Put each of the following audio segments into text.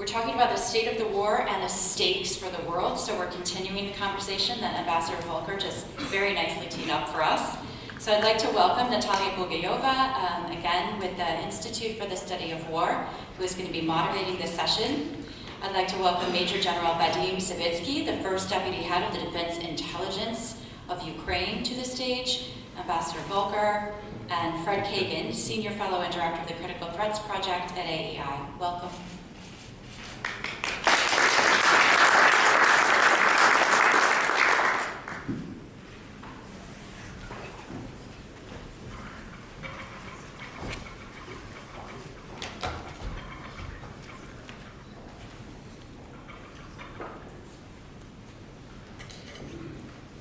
We're talking about the state of the war and the stakes for the world, so we're continuing the conversation that Ambassador Volker just very nicely teed up for us. So I'd like to welcome Nataliya Bugayova, again with the Institute for the Study of War, who is going to be moderating this session. I'd like to welcome Major General Vadym Skibitskyy, the first Deputy Head of the Defense Intelligence of Ukraine, to the stage, Ambassador Volker, and Fred Kagan, Senior Fellow and Director of the Critical Threats Project at AEI. Welcome.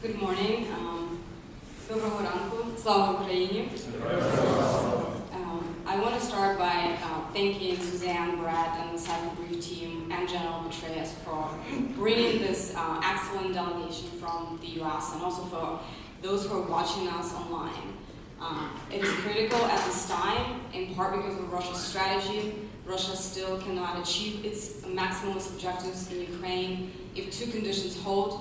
Good morning. Доброго ранку. Слава Україні. I want to start by thanking Suzanne, Brad, and the Cipher Brief team and General Petraeus for bringing this excellent delegation from the US and also for those who are watching us online. It is critical at this time, in part because of Russia's strategy. Russia still cannot achieve its maximalist objectives in Ukraine if two conditions hold: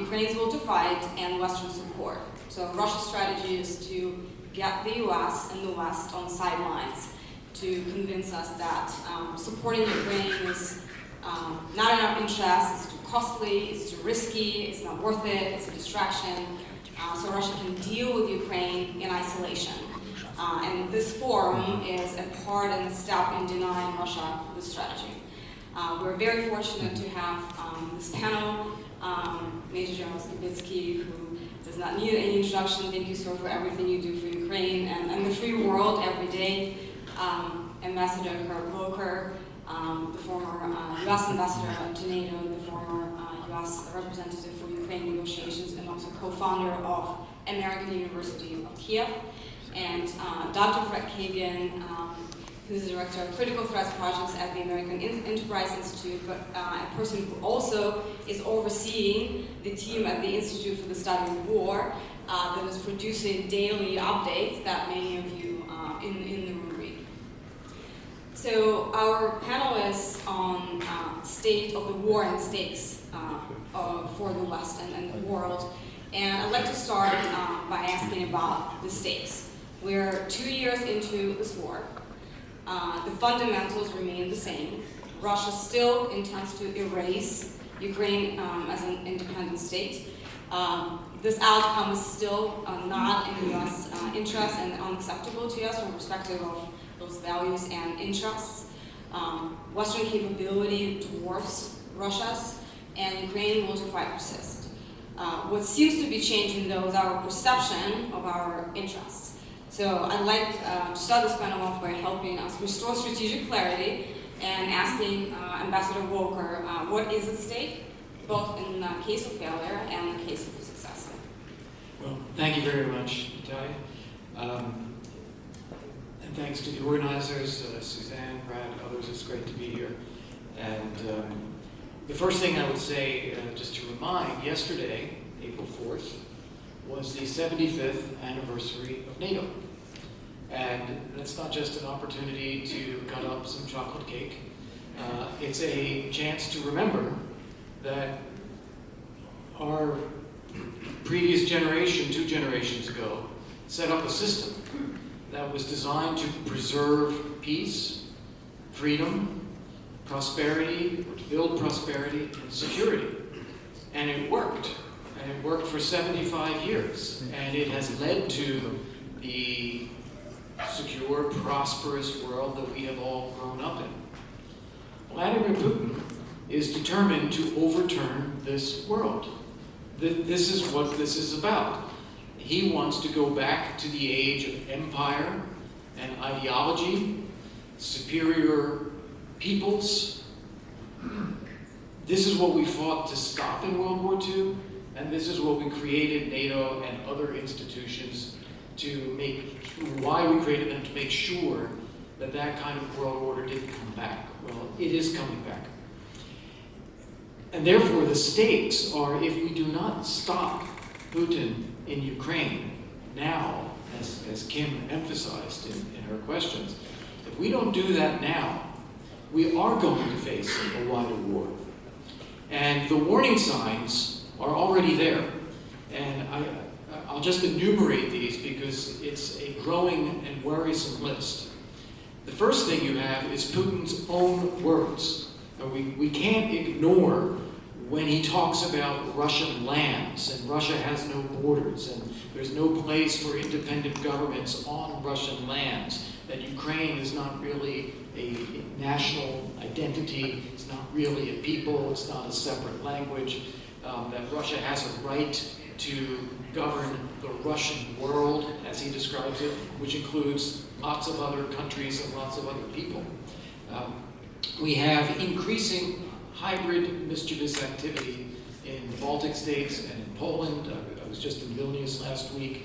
Ukraine's will to fight and Western support. So Russia's strategy is to get the US and the West on sidelines to convince us that supporting Ukraine is not in our interest, it's too costly, it's too risky, it's not worth it, it's a distraction. So Russia can deal with Ukraine in isolation. And this forum is a part and a step in denying Russia this strategy. We're very fortunate to have this panel, Major General Skibitskyy, who does not need any introduction. Thank you, sir, for everything you do for Ukraine and the free world every day. Ambassador Volker, the former US ambassador to NATO, the former US representative for Ukraine negotiations, and also co-founder of American University of Kyiv, and Dr. Fred Kagan, who's the director of critical threats projects at the American Enterprise Institute, but a person who also is overseeing the team at the Institute for the Study of War that is producing daily updates that many of you in the room read. So our panel is on state of the war and the stakes for the West and the world. And I'd like to start by asking about the stakes. We're 2 years into this war. The fundamentals remain the same. Russia still intends to erase Ukraine as an independent state. This outcome is still not in U.S. interest and unacceptable to us from the perspective of those values and interests. Western capability dwarfs Russia's, and Ukraine will to fight persist. What seems to be changing, though, is our perception of our interests. So I'd like to start this panel off by helping us restore strategic clarity and asking Ambassador Volker what is at stake, both in the case of failure and the case of success. Well, thank you very much, Nataliya. And thanks to the organizers, Suzanne, Brad, others. It's great to be here. And the first thing I would say, just to remind, yesterday, April 4th, was the 75th anniversary of NATO. And that's not just an opportunity to cut up some chocolate cake. It's a chance to remember that our previous generation, 2 generations ago, set up a system that was designed to preserve peace, freedom, prosperity, or to build prosperity and security. And it worked. And it worked for 75 years. And it has led to the secure, prosperous world that we have all grown up in. Vladimir Putin is determined to overturn this world. This is what this is about. He wants to go back to the age of empire and ideology, superior peoples. This is what we fought to stop in World War II, and this is what we created NATO and other institutions to make, why we created them, to make sure that that kind of world order didn't come back. Well, it is coming back. And therefore the stakes are, if we do not stop Putin in Ukraine now, as Kim emphasized in her questions, if we don't do that now, we are going to face a wider war. And the warning signs are already there. And I'll just enumerate these because it's a growing and worrisome list. The first thing you have is Putin's own words. We can't ignore when he talks about Russian lands, and Russia has no borders, and there's no place for independent governments on Russian lands, that Ukraine is not really a national identity, it's not really a people, it's not a separate language, that Russia has a right to govern the Russian world, as he describes it, which includes lots of other countries and lots of other people. We have increasing hybrid mischievous activity in the Baltic states and in Poland. I was just in Vilnius last week.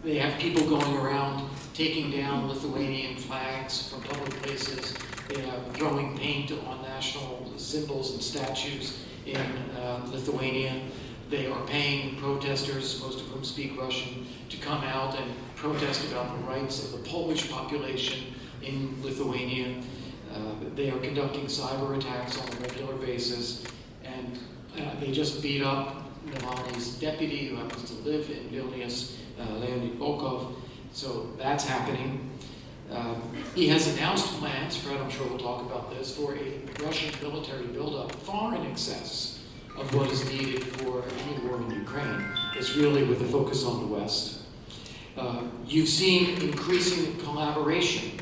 They have people going around taking down Lithuanian flags from public places. They are throwing paint on national symbols and statues in Lithuania. They are paying protesters, most of whom speak Russian, to come out and protest about the rights of the Polish population in Lithuania. They are conducting cyber attacks on a regular basis, and they just beat up Navalny's deputy, who happens to live in Vilnius, Leonid Volker. So that's happening. He has announced plans, Fred, I'm sure we'll talk about this, for a Russian military buildup far in excess of what is needed for any war in Ukraine. It's really with a focus on the West. You've seen increasing collaboration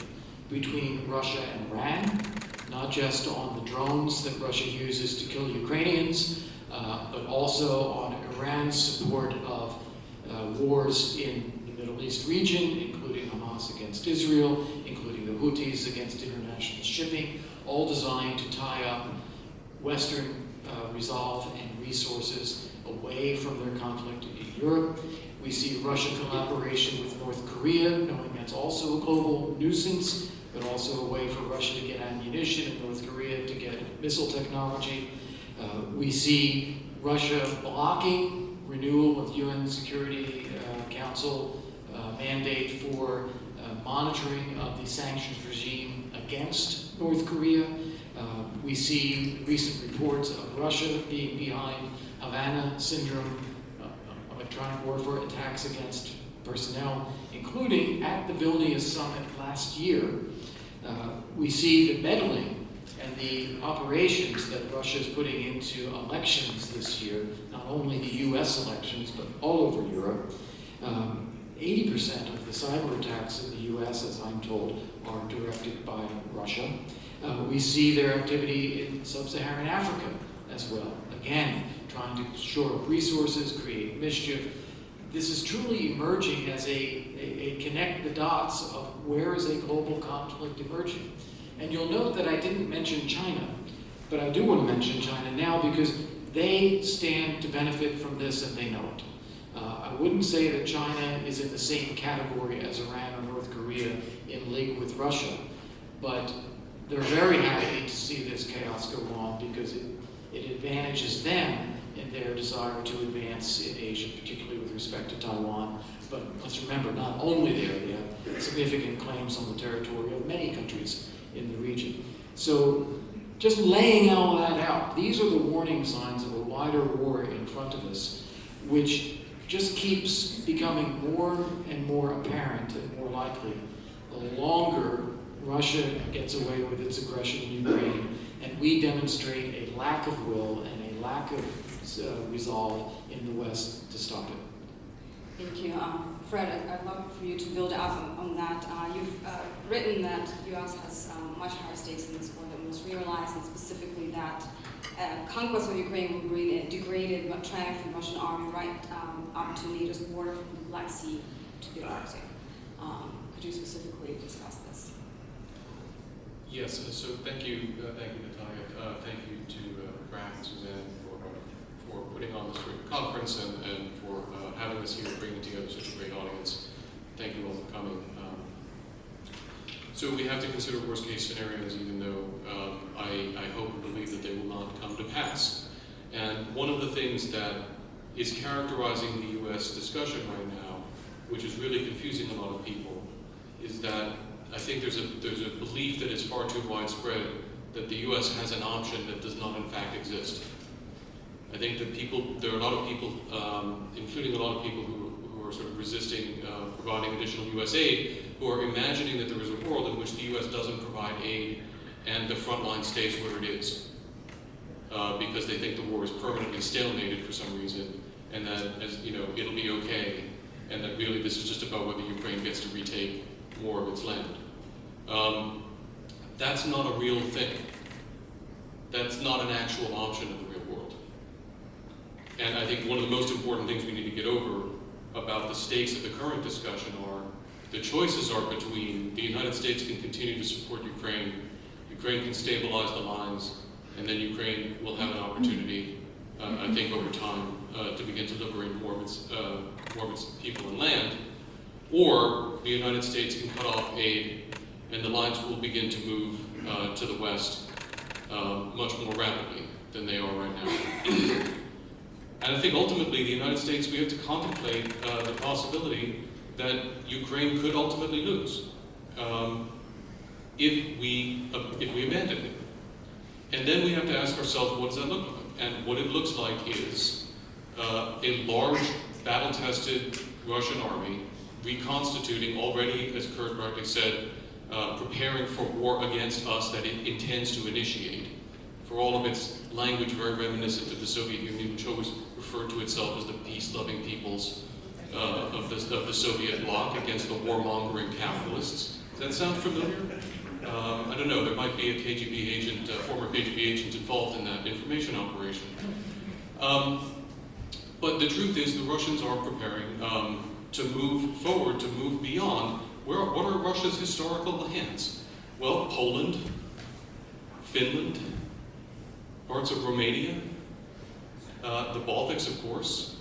between Russia and Iran, not just on the drones that Russia uses to kill Ukrainians, but also on Iran's support of wars in the Middle East region, including Hamas against Israel, including the Houthis against international shipping, all designed to tie up Western resolve and resources away from their conflict in Europe. We see Russian collaboration with North Korea, knowing that's also a global nuisance, but also a way for Russia to get ammunition and North Korea to get missile technology. We see Russia blocking renewal of UN Security Council mandate for monitoring of the sanctions regime against North Korea. We see recent reports of Russia being behind Havana syndrome, electronic warfare attacks against personnel, including at the Vilnius summit last year. We see the meddling and the operations that Russia is putting into elections this year, not only the US elections, but all over Europe. 80% of the cyber attacks in the US, as I'm told, are directed by Russia. We see their activity in sub-Saharan Africa as well. Again, trying to shore up resources, create mischief. This is truly emerging as a connect the dots of where is a global conflict emerging. And you'll note that I didn't mention China, but I do want to mention China now because they stand to benefit from this and they know it. I wouldn't say that China is in the same category as Iran or North Korea in league with Russia, but they're very happy to see this chaos go on because it advantages them in their desire to advance in Asia, particularly with respect to Taiwan. But let's remember, not only there, they have significant claims on the territory of many countries in the region. So just laying all that out, these are the warning signs of a wider war in front of us, which just keeps becoming more and more apparent and more likely the longer Russia gets away with its aggression in Ukraine, and we demonstrate a lack of will and a lack of resolve in the West to stop it. Thank you. Fred, I'd love for you to build up on that. You've written that the U.S. has much higher stakes in this war than was realized, and specifically that conquest of Ukraine will bring a degraded but triumphant Russian army right up to NATO's border from the Black Sea to the Arctic. Could you specifically discuss this? Yes, so thank you, Nataliya. Thank you to Brad and Suzanne for putting on this terrific conference and for having us here, bringing together such a great audience. Thank you all for coming. So we have to consider worst case scenarios, even though I hope and believe that they will not come to pass. And one of the things that is characterizing the U.S. discussion right now, which is really confusing a lot of people, is that I think there's a belief that is far too widespread that the U.S. has an option that does not in fact exist. I think that there are a lot of people, including a lot of people who are sort of resisting providing additional U.S. aid, who are imagining that there is a world in which the U.S. doesn't provide aid and the front line stays where it is, because they think the war is permanently stalemated for some reason, and that, as you know, it'll be okay, and that really this is just about whether Ukraine gets to retake more of its land. That's not a real thing. That's not an actual option in the real world. And I think one of the most important things we need to get over about the stakes of the current discussion are the choices are between the United States can continue to support Ukraine, Ukraine can stabilize the lines, and then Ukraine will have an opportunity, I think over time, to begin to liberate more of its people and land, or the United States can cut off aid and the lines will begin to move to the west much more rapidly than they are right now. And I think ultimately the United States, we have to contemplate the possibility that Ukraine could ultimately lose if we abandon it. And then we have to ask ourselves, what does that look like? And what it looks like is a large, battle-tested Russian army reconstituting already, as Kurt rightly said, preparing for war against us that it intends to initiate. For all of its language very reminiscent of the Soviet Union, which always referred to itself as the peace-loving peoples of the Soviet bloc against the warmongering capitalists. Does that sound familiar? I don't know, there might be a KGB agent, former KGB agent involved in that information operation. But the truth is the Russians are preparing to move forward, to move beyond. What are Russia's historical lands? Well, Poland, Finland, parts of Romania, the Baltics, of course.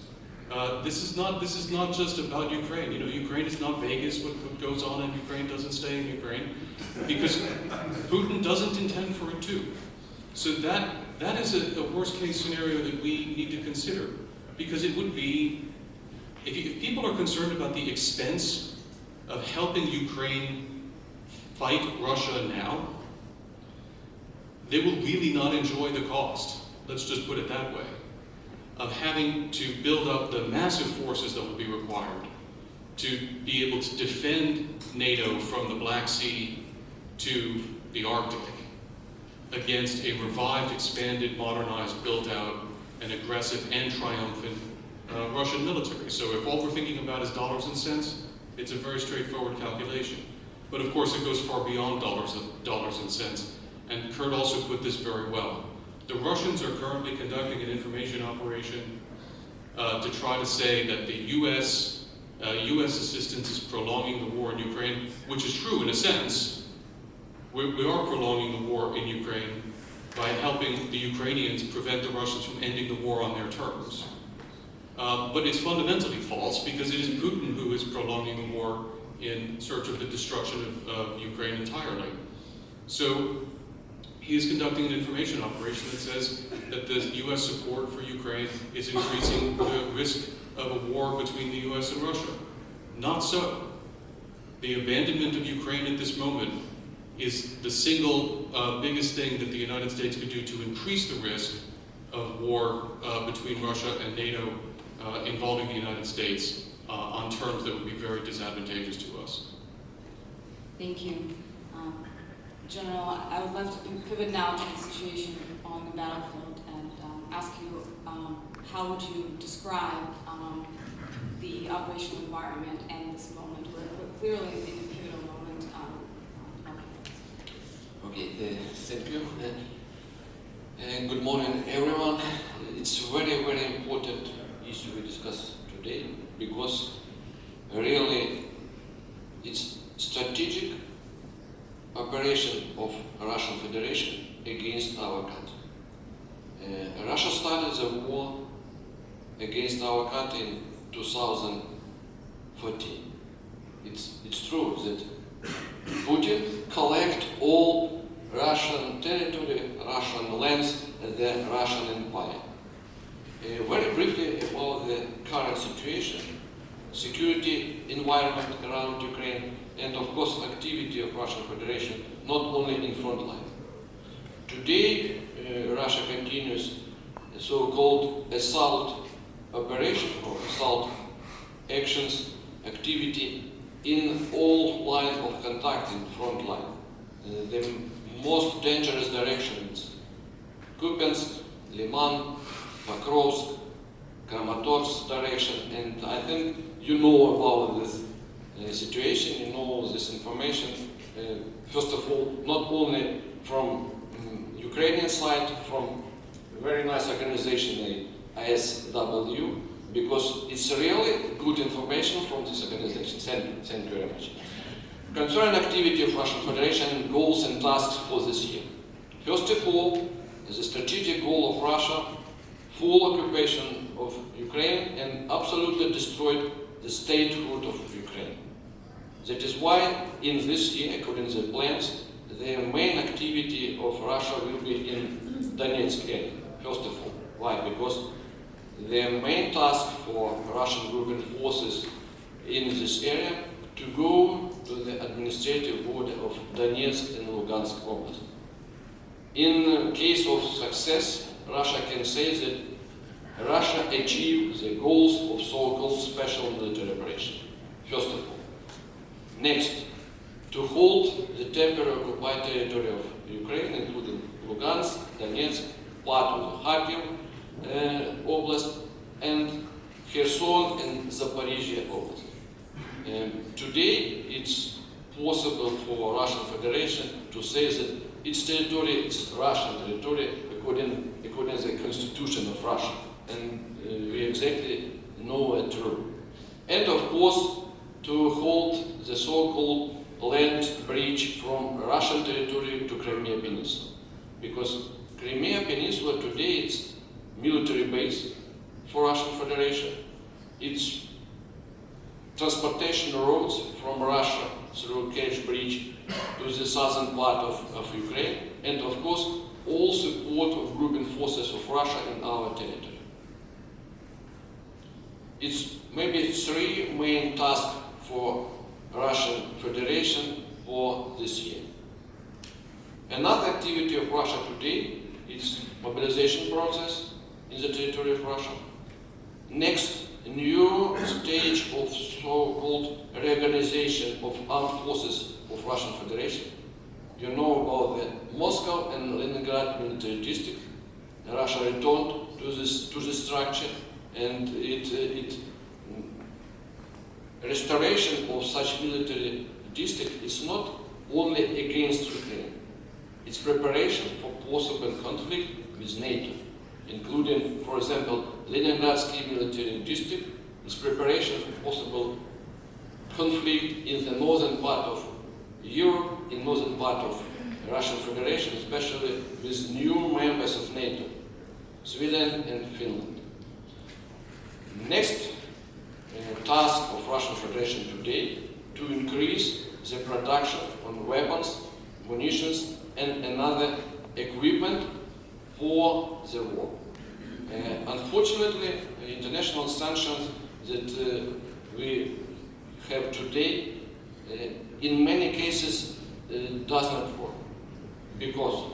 This is not just about Ukraine. You know, Ukraine is not Vegas. What goes on in Ukraine doesn't stay in Ukraine, because Putin doesn't intend for it to. So that is a worst case scenario that we need to consider, because it would be, if people are concerned about the expense of helping Ukraine fight Russia now, they will really not enjoy the cost, let's just put it that way, of having to build up the massive forces that will be required to be able to defend NATO from the Black Sea to the Arctic against a revived, expanded, modernized, built out, and aggressive and triumphant Russian military. So if all we're thinking about is dollars and cents, it's a very straightforward calculation. But of course it goes far beyond dollars and cents. And Kurt also put this very well. The Russians are currently conducting an information operation to try to say that the U.S. assistance is prolonging the war in Ukraine, which is true in a sense. We are prolonging the war in Ukraine by helping the Ukrainians prevent the Russians from ending the war on their terms. But it's fundamentally false, because it is Putin who is prolonging the war in search of the destruction of Ukraine entirely. So he is conducting an information operation that says that the U.S. support for Ukraine is increasing the risk of a war between the U.S. and Russia. Not so. The abandonment of Ukraine at this moment is the single biggest thing that the United States could do to increase the risk of war between Russia and NATO involving the United States on terms that would be very disadvantageous to us. Thank you. General, I would love to pivot now to the situation on the battlefield and ask you, how would you describe the operational environment and this moment? We're clearly in a pivotal moment. Okay, thank you. Good morning, everyone. It's a very, very important issue we discuss today, because really it's strategic operation of Russian Federation against our country. Russia started the war against our country in 2014. It's true that Putin collect all Russian territory, Russian lands, and the Russian Empire. Very briefly about the current situation, security environment around Ukraine, and of course activity of Russian Federation, not only in front line. Today, Russia continues a so-called assault operation or assault actions activity in all lines of contact in front line. The most dangerous directions: Kupiansk, Liman, Pokrovsk, Kramatorsk direction, and I think you know about this situation, you know this information. First of all, not only from Ukrainian side, from a very nice organization, ISW, because it's really good information from this organization. Thank you very much. Concerning activity of Russian Federation, goals and tasks for this year. First of all, the strategic goal of Russia, full occupation of Ukraine and absolutely destroyed the statehood of Ukraine. That is why in this year, according to the plans, the main activity of Russia will be in Donetsk area, first of all. Why? Because the main task for Russian grouping forces in this area to go to the administrative border of Donetsk and Lugansk Oblast. In case of success, Russia can say that Russia achieved the goals of so-called special military operation, first of all. Next, to hold the temporary occupied territory of Ukraine, including Lugansk, Donetsk, part of Kyiv Oblast, and Kherson and Zaporizhia Oblast. Today, it's possible for Russian Federation to say that its territory is Russian territory according to the constitution of Russia, and we exactly know it true. And of course, to hold the so-called land bridge from Russian territory to Crimea Peninsula, because Crimea Peninsula today is military base for Russian Federation. It's transportation roads from Russia through Kerch Bridge to the southern part of Ukraine, and of course all support of grouping forces of Russia in our territory. It's maybe three main tasks for Russian Federation for this year. Another activity of Russia today is mobilization process in the territory of Russia. Next, a new stage of so-called reorganization of armed forces of Russian Federation. You know about the Moscow and Leningrad military district. Russia returned to this structure, and restoration of such military district is not only against Ukraine. It's preparation for possible conflict with NATO, including, for example, Leningradsky military district. It's preparation for possible conflict in the northern part of Europe, in northern part of Russian Federation, especially with new members of NATO, Sweden and Finland. Next task of Russian Federation today to increase the production on weapons, munitions, and another equipment for the war. Unfortunately, international sanctions that we have today, in many cases, does not work, because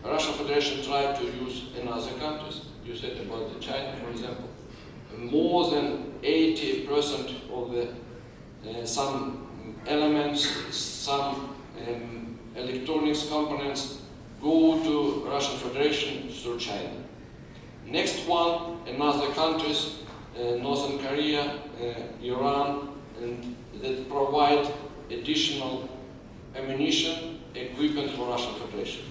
Russian Federation tried to use in other countries. You said about China, for example. More than 80% of the some elements, some electronics components go to Russian Federation through China. Next one, another countries, Northern Korea, Iran, and that provide additional ammunition, equipment for Russian Federation.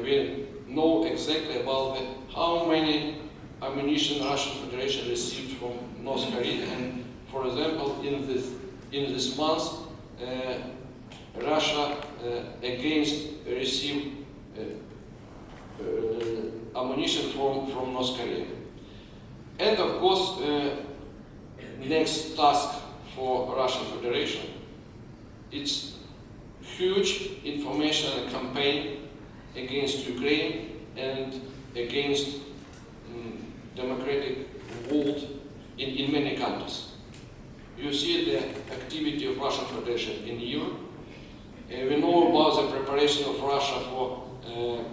We know exactly about how many ammunition Russian Federation received from North Korea, and for example, in this month, Russia received ammunition from North Korea. And of course, next task for Russian Federation, it's huge information campaign against Ukraine and against democratic world in many countries. You see the activity of Russian Federation in Europe, We know about the preparation of Russia for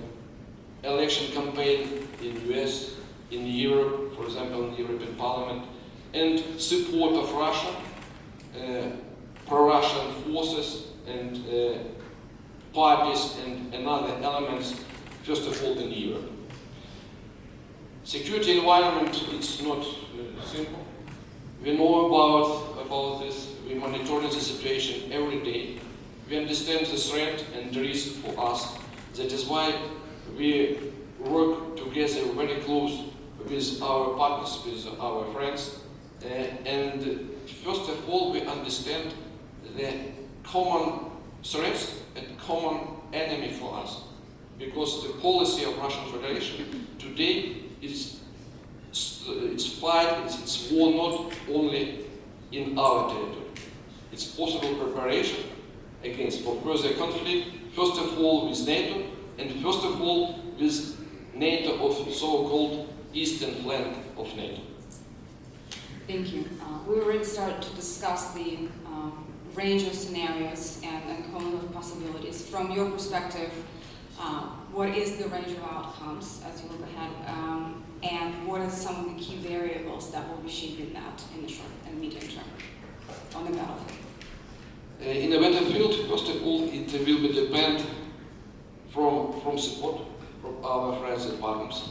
election campaign in US, in Europe, for example, in the European Parliament, and support of Russia, pro-Russian forces and parties and other elements, first of all in Europe. Security environment, it's not simple. We know about this, we monitor the situation every day. We understand the threat and the risk for us. That is why we work together very close with our partners, with our friends. And first of all, we understand the common threats and common enemy for us. Because the policy of Russian Federation today is it's fight, it's war not only in our territory. It's possible preparation against for further conflict, first of all with NATO, and first of all with NATO of so-called eastern flank of NATO. Thank you. We already started to discuss the range of scenarios and cone of possibilities. From your perspective, what is the range of outcomes as you look ahead, and what are some of the key variables that will be shaping that in the short and medium term on the battlefield? In the battlefield, first of all, it will be depend from support from our friends and partners.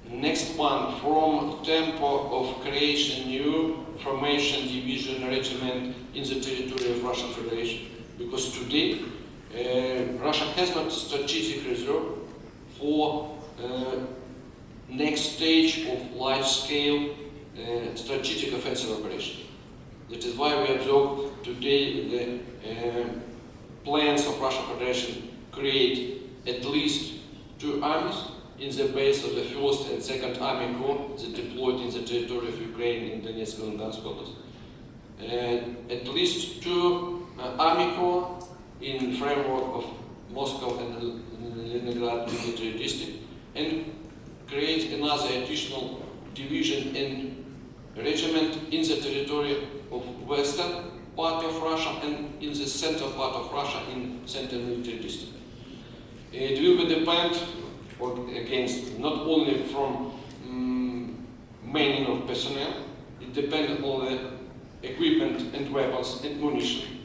Next one, from tempo of creation new formation, division, regiment in the territory of Russian Federation. Because today, Russia has not strategic reserve for next stage of large-scale strategic offensive operation. That is why we observe today the plans of Russian Federation create at least 2 armies in the base of the 1st and 2nd Army Corps that deployed in the territory of Ukraine in Donetsk and Luhansk Oblast. At least 2 Army Corps in framework of Moscow and Leningrad military district, and create another additional division and regiment in the territory of western part of Russia and in the central part of Russia in central military district. It will be depend against not only from manning of personnel, it depends on the equipment and weapons and munition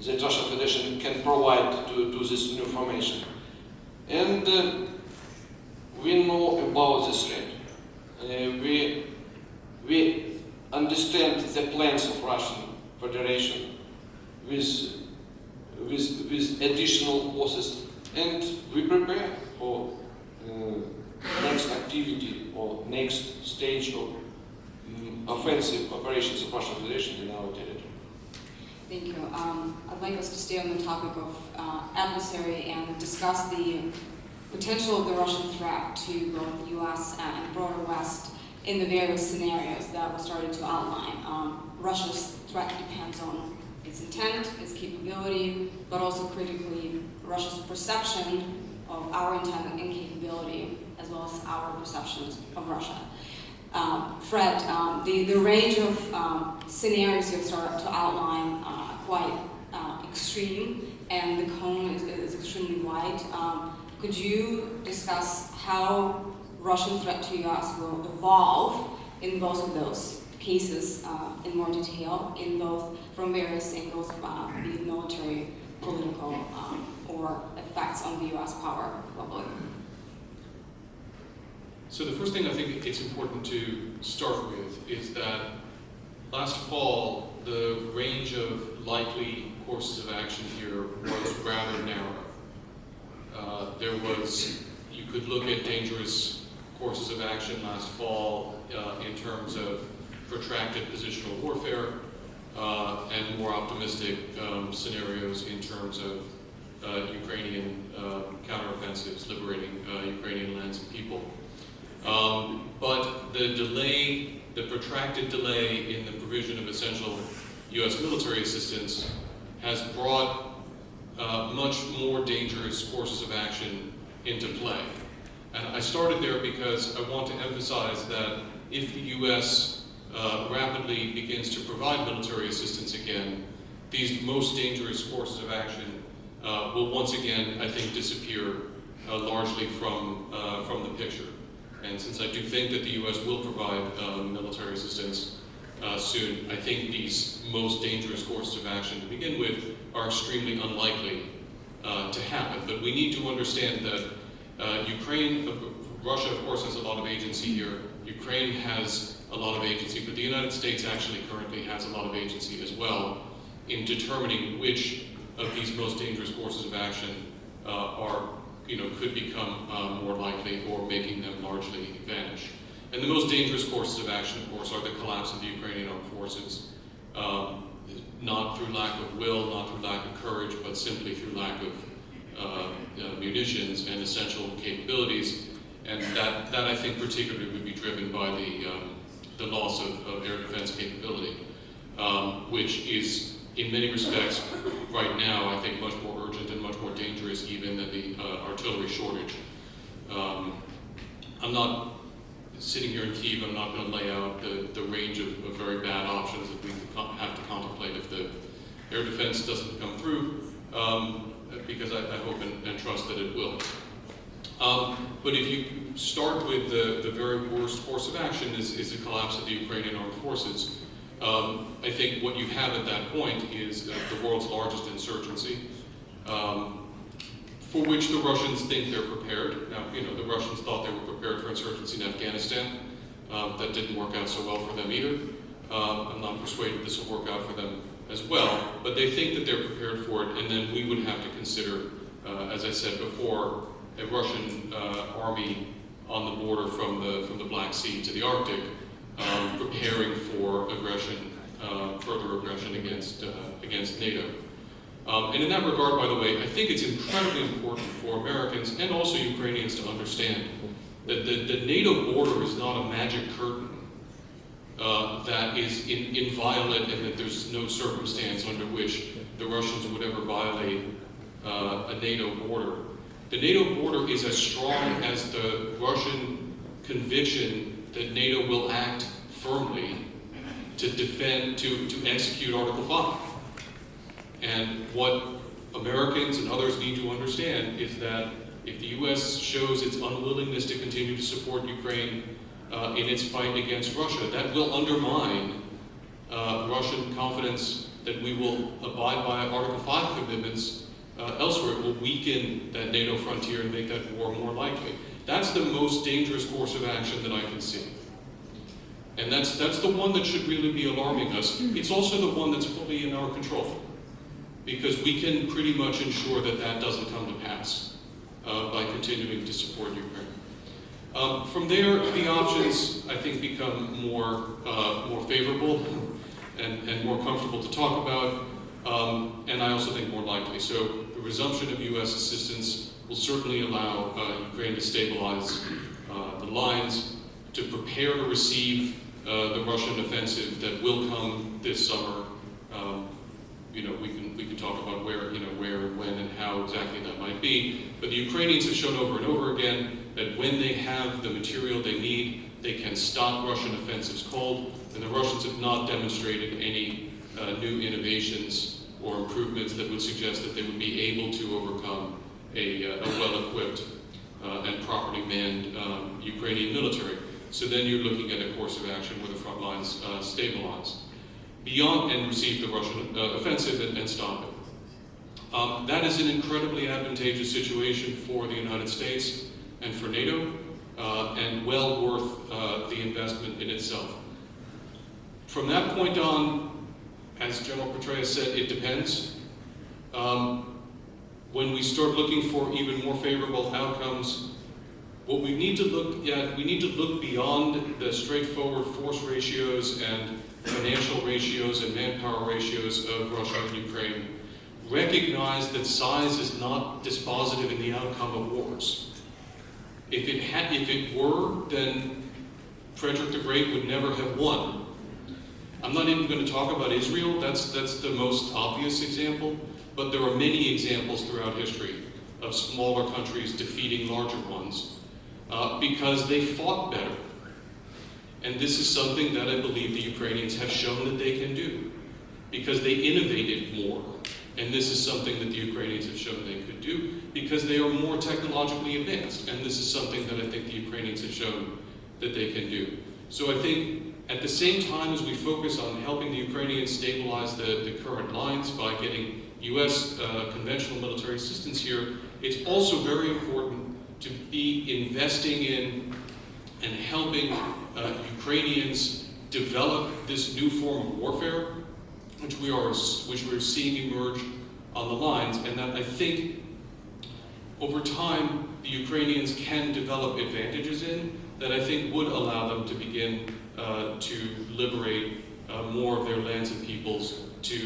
that Russian Federation can provide to this new formation. And we know about this threat. We understand the plans of Russian Federation with additional forces, and we prepare for next activity or next stage of offensive operations of Russian Federation in our territory. Thank you. I'd like us to stay on the topic of adversary and discuss the potential of the Russian threat to both the US and broader West in the various scenarios that we started to outline. Russia's threat depends on its intent, its capability, but also critically Russia's perception of our intent and capability, as well as our perceptions of Russia. Fred, the range of scenarios you started to outline are quite extreme, and the cone is extremely wide. Could you discuss how Russian threat to US will evolve in both of those cases in more detail, in both from various angles, be it military, political, or effects on the US power globally? So the first thing I think it's important to start with is that last fall, the range of likely courses of action here was rather narrow. You could look at dangerous courses of action last fall in terms of protracted positional warfare and more optimistic scenarios in terms of Ukrainian counteroffensives liberating Ukrainian lands and people. But the protracted delay in the provision of essential U.S. military assistance has brought much more dangerous courses of action into play. And I started there because I want to emphasize that if the U.S. Rapidly begins to provide military assistance again, these most dangerous courses of action will once again, I think, disappear largely from the picture. And since I do think that the U.S. will provide military assistance soon, I think these most dangerous courses of action to begin with are extremely unlikely to happen. But we need to understand that Russia, of course, has a lot of agency here. Ukraine has a lot of agency, but the United States actually currently has a lot of agency as well in determining which of these most dangerous courses of action could become more likely, or making them largely vanish. And the most dangerous courses of action, of course, are the collapse of the Ukrainian armed forces, not through lack of will, not through lack of courage, but simply through lack of munitions and essential capabilities. And that I think particularly would be driven by the loss of air defense capability, which is in many respects right now I think much more urgent and much more dangerous even than the artillery shortage. I'm not sitting here in Kyiv, I'm not going to lay out the range of very bad options that we have to contemplate if the air defense doesn't come through, because I hope and trust that it will. But if you start with the very worst course of action is the collapse of the Ukrainian armed forces, I think what you have at that point is the world's largest insurgency, for which the Russians think they're prepared. Now, the Russians thought they were prepared for insurgency in Afghanistan. That didn't work out so well for them either. I'm not persuaded this will work out for them as well, but they think that they're prepared for it, and then we would have to consider, as I said before, a Russian army on the border from the Black Sea to the Arctic, preparing for aggression, further aggression against NATO. And in that regard, by the way, I think it's incredibly important for Americans and also Ukrainians to understand that the NATO border is not a magic curtain that is inviolate, and that there's no circumstance under which the Russians would ever violate a NATO border. The NATO border is as strong as the Russian conviction that NATO will act firmly to defend, to execute Article 5. And what Americans and others need to understand is that if the U.S. shows its unwillingness to continue to support Ukraine in its fight against Russia, that will undermine Russian confidence that we will abide by Article 5 commitments elsewhere. It will weaken that NATO frontier and make that war more likely. That's the most dangerous course of action that I can see. And that's the one that should really be alarming us. It's also the one that's fully in our control, because we can pretty much ensure that that doesn't come to pass by continuing to support Ukraine. From there, the options, I think, become more favorable and more comfortable to talk about, and I also think more likely. So the resumption of U.S. assistance will certainly allow Ukraine to stabilize the lines, to prepare to receive the Russian offensive that will come this summer. We can talk about where, when, and how exactly that might be. But the Ukrainians have shown over and over again that when they have the material they need, they can stop Russian offensives cold. And the Russians have not demonstrated any new innovations or improvements that would suggest that they would be able to overcome a well-equipped and properly manned Ukrainian military. So then you're looking at a course of action where the front lines stabilize beyond and receive the Russian offensive and stop it. That is an incredibly advantageous situation for the United States and for NATO, and well worth the investment in itself. From that point on, as General Petraeus said, it depends. When we start looking for even more favorable outcomes, what we need to look at, we need to look beyond the straightforward force ratios and financial ratios and manpower ratios of Russia and Ukraine. Recognize that size is not dispositive in the outcome of wars. If it were, then Frederick the Great would never have won. I'm not even going to talk about Israel. That's the most obvious example, but there are many examples throughout history of smaller countries defeating larger ones because they fought better. And this is something that I believe the Ukrainians have shown that they can do, because they innovated more. And this is something that the Ukrainians have shown they could do because they are more technologically advanced. And this is something that I think the Ukrainians have shown that they can do. So I think at the same time as we focus on helping the Ukrainians stabilize the current lines by getting US conventional military assistance here, it's also very important to be investing in and helping Ukrainians develop this new form of warfare, which we're seeing emerge on the lines, and that I think over time the Ukrainians can develop advantages in that I think would allow them to begin to liberate more of their lands and peoples to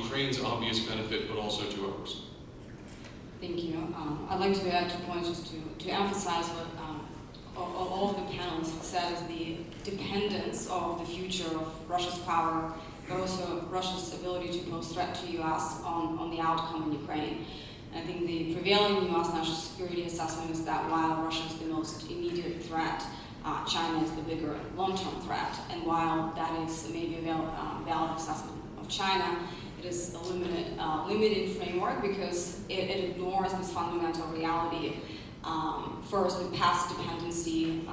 Ukraine's obvious benefit, but also to ours. Thank you. I'd like to add 2 points just to emphasize what all of the panelists said is the dependence of the future of Russia's power, but also Russia's ability to pose threat to U.S. on the outcome in Ukraine. And I think the prevailing U.S. national security assessment is that while Russia is the most immediate threat, China is the bigger long-term threat. And while that is maybe a valid assessment of China, it is a limited framework because it ignores this fundamental reality. First, the past dependency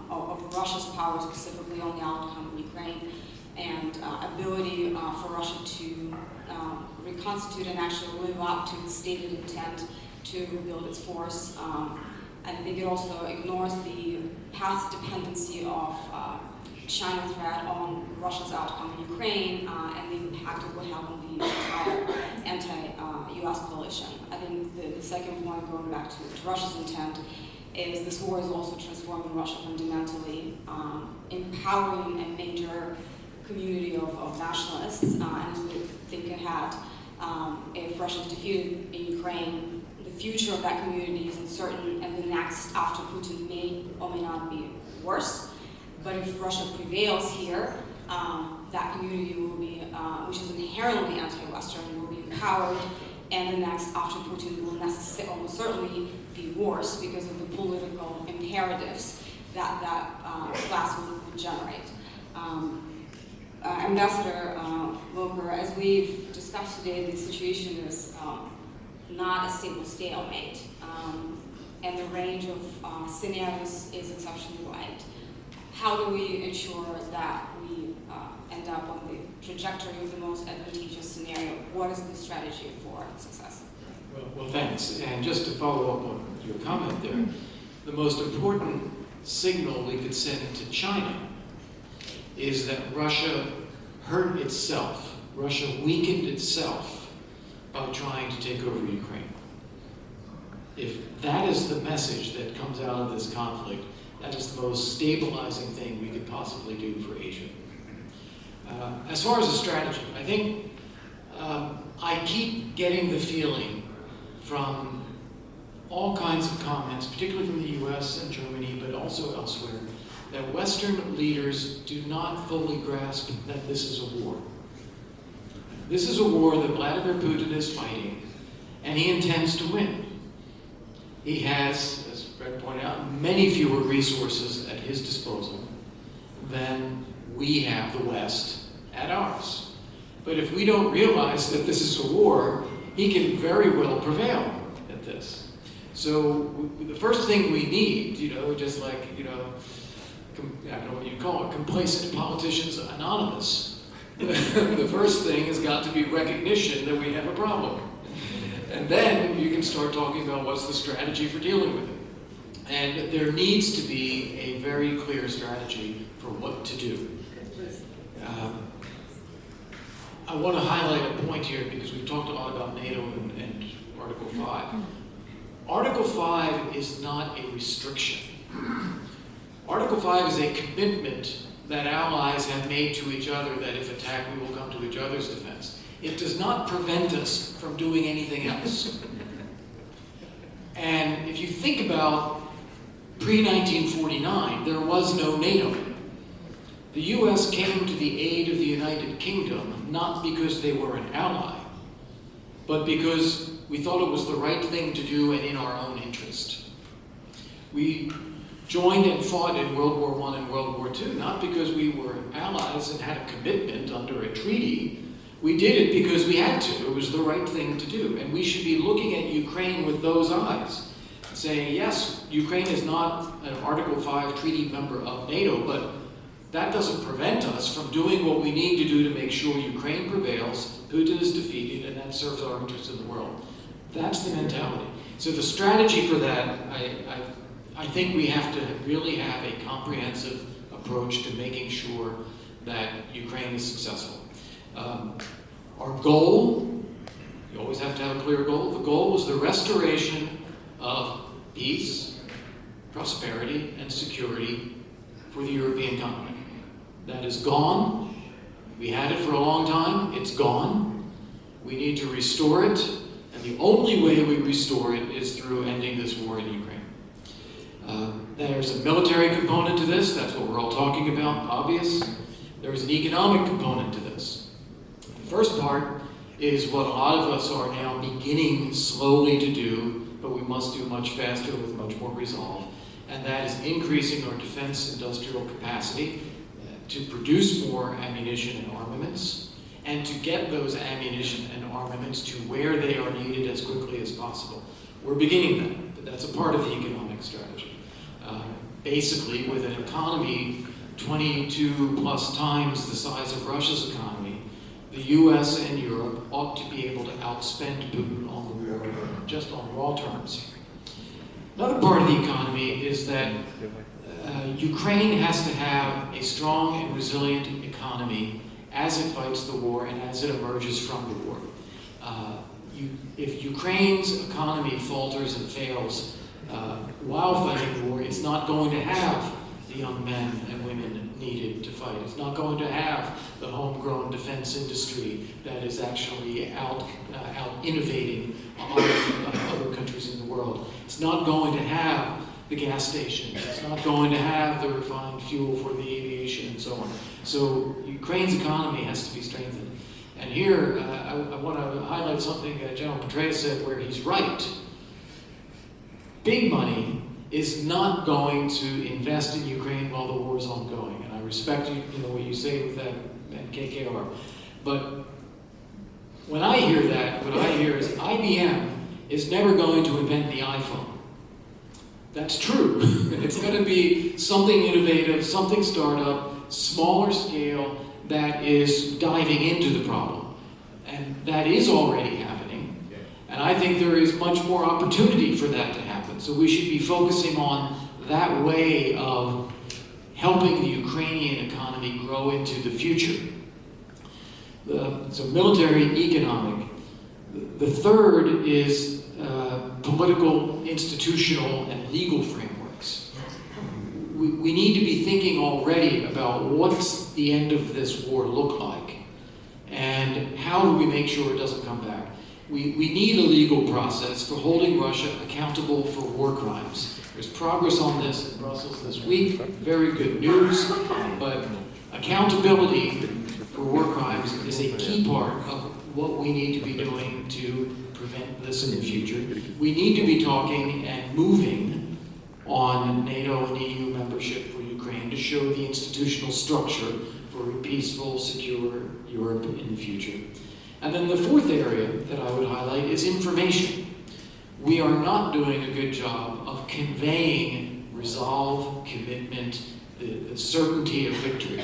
of Russia's power, specifically on the outcome in Ukraine, and ability for Russia to reconstitute and actually live up to its stated intent to rebuild its force. I think it also ignores the past dependency of China's threat on Russia's outcome in Ukraine and the impact it will have on the entire anti-US coalition. I think the second point, going back to Russia's intent, is this war is also transforming Russia fundamentally, empowering a major community of nationalists. And as we think ahead, if Russia is defeated in Ukraine, the future of that community is uncertain, and the next after Putin may or may not be worse. But if Russia prevails here, that community will be, which is inherently anti-Western, will be empowered, and the next after Putin will almost certainly be worse because of the political imperatives that class would generate. Ambassador Volker, as we've discussed today, the situation is not a stable stalemate, and the range of scenarios is exceptionally wide. How do we ensure that we end up on the trajectory of the most advantageous scenario? What is the strategy for success? Well, thanks. And just to follow up on your comment there, the most important signal we could send to China is that Russia hurt itself. Russia weakened itself by trying to take over Ukraine. If that is the message that comes out of this conflict, that is the most stabilizing thing we could possibly do for Asia. As far as the strategy, I think I keep getting the feeling from all kinds of comments, particularly from the US and Germany, but also elsewhere, that Western leaders do not fully grasp that this is a war. This is a war that Vladimir Putin is fighting, and he intends to win. He has, as Fred pointed out, many fewer resources at his disposal than we have, the West, at ours. But if we don't realize that this is a war, he can very well prevail at this. So the first thing we need, just like, I don't know what you call it, complacent politicians anonymous. The first thing has got to be recognition that we have a problem. And then you can start talking about what's the strategy for dealing with it. And there needs to be a very clear strategy for what to do. I want to highlight a point here because we've talked a lot about NATO and Article 5. Article 5 is not a restriction. Article 5 is a commitment that allies have made to each other that if attacked, we will come to each other's defense. It does not prevent us from doing anything else. And if you think about pre-1949, there was no NATO. The US came to the aid of the United Kingdom not because they were an ally, but because we thought it was the right thing to do and in our own interest. We joined and fought in World War I and World War II, not because we were allies and had a commitment under a treaty, We did it because we had to. It was the right thing to do. And we should be looking at Ukraine with those eyes, saying, yes, Ukraine is not an Article 5 treaty member of NATO, but that doesn't prevent us from doing what we need to do to make sure Ukraine prevails, Putin is defeated, and that serves our interests in the world. That's the mentality. So the strategy for that, I think we have to really have a comprehensive approach to making sure that Ukraine is successful. Our goal, you always have to have a clear goal. The goal was the restoration of peace, prosperity, and security for the European continent. That is gone. We had it for a long time. It's gone. We need to restore it. And the only way we restore it is through ending this war in Ukraine. There's a military component to this. That's what we're all talking about, obvious. There's an economic component to this. The first part is what a lot of us are now beginning slowly to do, but we must do much faster with much more resolve. And that is increasing our defense industrial capacity to produce more ammunition and armaments, and to get those ammunition and armaments to where they are needed as quickly as possible. We're beginning that, but that's a part of the economic strategy. Basically, with an economy 22 plus times the size of Russia's economy, the US and Europe ought to be able to outspend Putin on the war, just on raw terms. Another part of the economy is that Ukraine has to have a strong and resilient economy as it fights the war and as it emerges from the war. If Ukraine's economy falters and fails while fighting the war, it's not going to have the young men and women needed to fight. It's not going to have the homegrown defense industry that is actually out innovating other countries in the world. It's not going to have the gas stations. It's not going to have the refined fuel for the aviation and so on. So Ukraine's economy has to be strengthened. And here, I want to highlight something that General Petraeus said where he's right. Big money is not going to invest in Ukraine while the war is ongoing. And I respect what you say with that and KKR. But when I hear that, what I hear is IBM is never going to invent the iPhone. That's true. It's going to be something innovative, something startup, smaller scale, that is diving into the problem. And that is already happening. And I think there is much more opportunity for that to happen. So we should be focusing on that way of helping the Ukrainian economy grow into the future. So military, economic. The third is political, institutional, and legal frameworks. We need to be thinking already about what's the end of this war look like, and how do we make sure it doesn't come back. We need a legal process for holding Russia accountable for war crimes. There's progress on this in Brussels this week, very good news, but accountability for war crimes is a key part of what we need to be doing to prevent this in the future. We need to be talking and moving on NATO and EU membership for Ukraine to show the institutional structure for a peaceful, secure Europe in the future. And then the fourth area that I would highlight is information. We are not doing a good job of conveying resolve, commitment, the certainty of victory.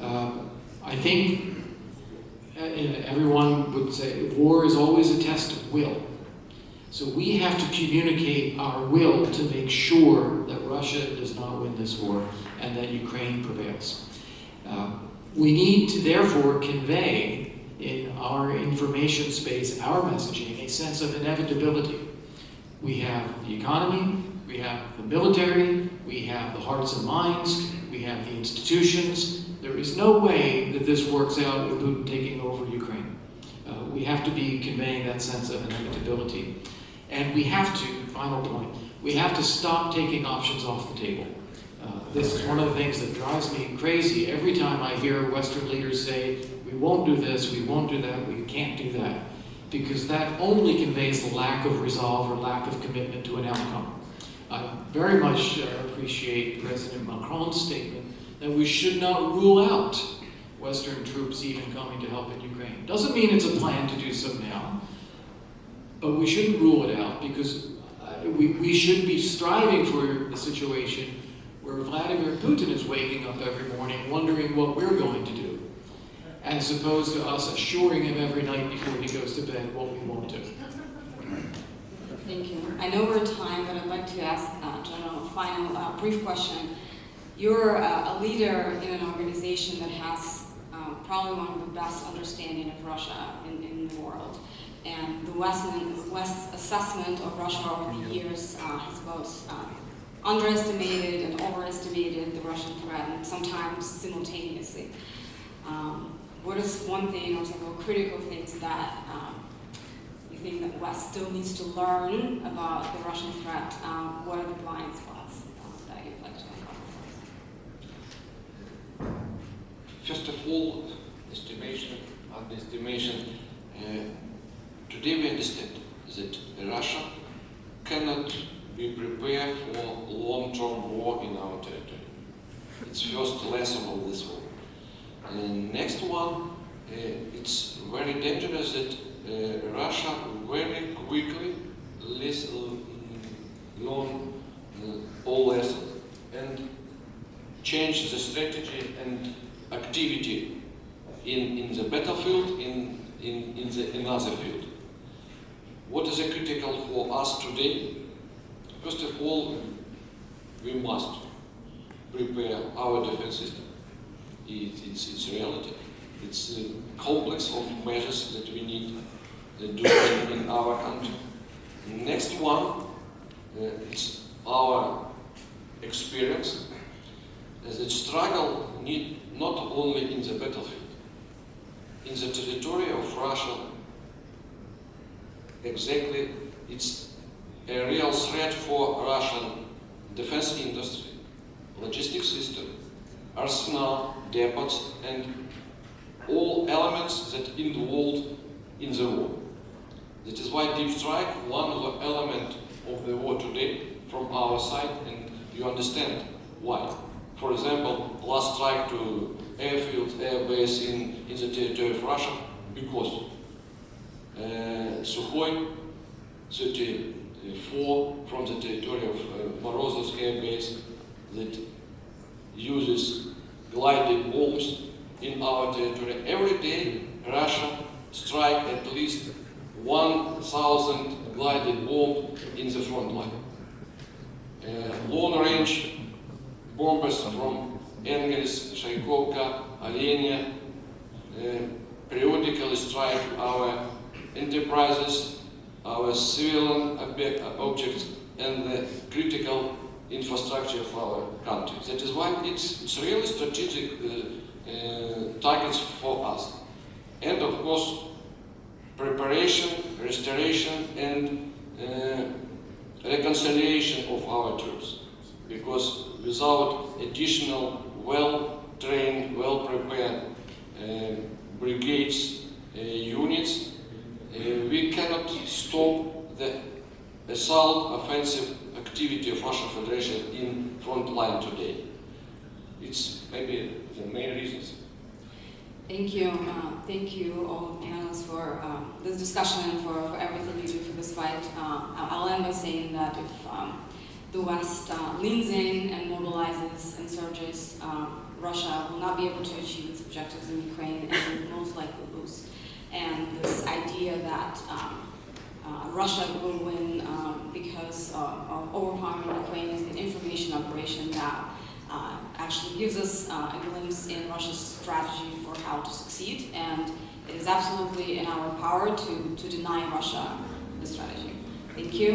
I think everyone would say war is always a test of will. So we have to communicate our will to make sure that Russia does not win this war and that Ukraine prevails. We need to therefore convey in our information space, our messaging, a sense of inevitability. We have the economy, we have the military, we have the hearts and minds, we have the institutions. There is no way that this works out with Putin taking over Ukraine. We have to be conveying that sense of inevitability. And we have to, final point, we have to stop taking options off the table. This is one of the things that drives me crazy every time I hear Western leaders say, we won't do this, we won't do that, we can't do that. Because that only conveys the lack of resolve or lack of commitment to an outcome. I very much appreciate President Macron's statement that we should not rule out Western troops even coming to help in Ukraine. Doesn't mean it's a plan to do so now, but we shouldn't rule it out, because we should be striving for a situation where Vladimir Putin is waking up every morning wondering what we're going to do, as opposed to us assuring him every night before he goes to bed what we won't do. Thank you. I know we're at time, but I'd like to ask General a final brief question. You're a leader in an organization that has probably one of the best understanding of Russia in the world. And the West's assessment of Russia over the years has both underestimated and overestimated the Russian threat, and sometimes simultaneously. What is one thing or several critical things that you think that West still needs to learn about the Russian threat? What are the blind spots that you'd like to uncover? First of all, underestimation. Today we understand that Russia cannot be prepared for long-term war in our territory. It's first lesson of this war. Next one, it's very dangerous that Russia very quickly learn all lessons and change the strategy and activity in the battlefield, in the another field. What is critical for us today? First of all, we must prepare our defense system. It's reality. It's a complex of measures that we need to do in our country. Next one, it's our experience. The struggle need not only in the battlefield, in the territory of Russia. Exactly, it's a real threat for Russian defense industry, logistics system, arsenal, depots, and all elements that involved in the war. That is why deep strike, one of the elements of the war today from our side, and you understand why. For example, last strike to airfield, air base in the territory of Russia, because Sukhoi 34 from the territory of Morozovsk air base that uses glided bombs in our territory. Every day Russia strike at least 1,000 glided bombs in the front line. Long range bombers from Engels, Shaykovka, Alenia periodically strike our enterprises, our civilian objects, and the critical infrastructure of our country. That is why it's really strategic targets for us. And of course, preparation, restoration, and reconciliation of our troops. Because without additional well-trained, well-prepared brigades, units, we cannot stop the assault offensive activity of Russian Federation in front line today. It's maybe the main reasons. Thank you. Thank you all panelists for this discussion and for everything you do for this fight. I'll end by saying that if the West leans in and mobilizes and surges, Russia will not be able to achieve its objectives in Ukraine and will most likely lose. And this idea that Russia will win because of overpowering Ukraine is an information operation that actually gives us a glimpse in Russia's strategy for how to succeed, and it is absolutely in our power to deny Russia the strategy. Thank you.